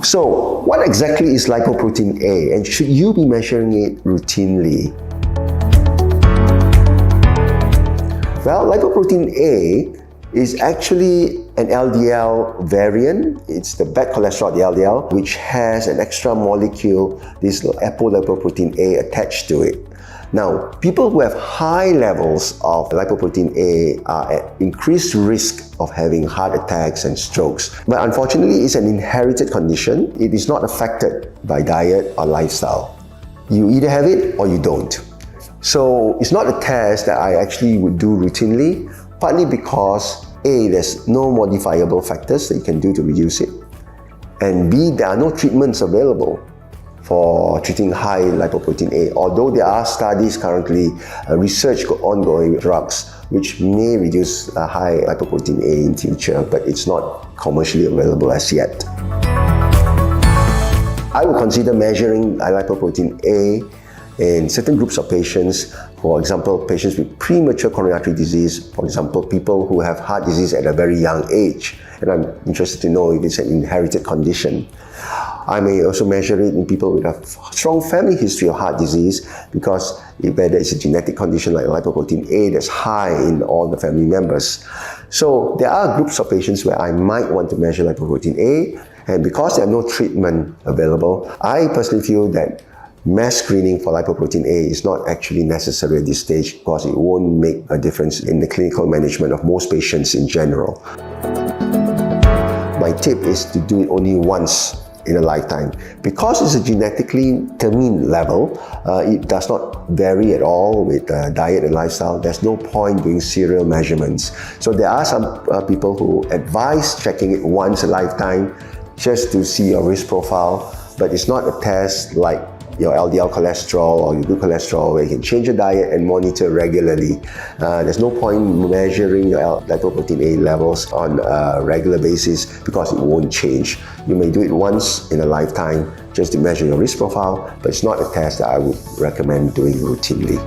So, what exactly is lipoprotein A, and should you be measuring it routinely? Well, lipoprotein A is actually an LDL variant. It's the bad cholesterol, the LDL, which has an extra molecule, this apolipoprotein A, attached to it. Now, people who have high levels of lipoprotein A are at increased risk of having heart attacks and strokes. But unfortunately, it's an inherited condition. It is not affected by diet or lifestyle. You either have it or you don't. So it's not a test that I actually would do routinely, partly because A, there's no modifiable factors that you can do to reduce it, and B, there are no treatments available for treating high lipoprotein A, although there are studies currently, research ongoing drugs which may reduce high lipoprotein A in future, but it's not commercially available as yet. I would consider measuring lipoprotein A in certain groups of patients, for example, patients with premature coronary artery disease, for example, people who have heart disease at a very young age, and I'm interested to know if it's an inherited condition. I may also measure it in people with a strong family history of heart disease, because whether it's a genetic condition like lipoprotein A that's high in all the family members. So there are groups of patients where I might want to measure lipoprotein A, and because there are no treatment available, I personally feel that mass screening for lipoprotein A is not actually necessary at this stage, because it won't make a difference in the clinical management of most patients in general. My tip is to do it only once in a lifetime. Because it's a genetically determined level, it does not vary at all with diet and lifestyle. There's no point doing serial measurements. So there are some people who advise checking it once a lifetime just to see your risk profile, but it's not a test like your LDL cholesterol or your good cholesterol where you can change your diet and monitor regularly. There's no point measuring your lipoprotein A levels on a regular basis because it won't change. You may do it once in a lifetime just to measure your risk profile, but it's not a test that I would recommend doing routinely.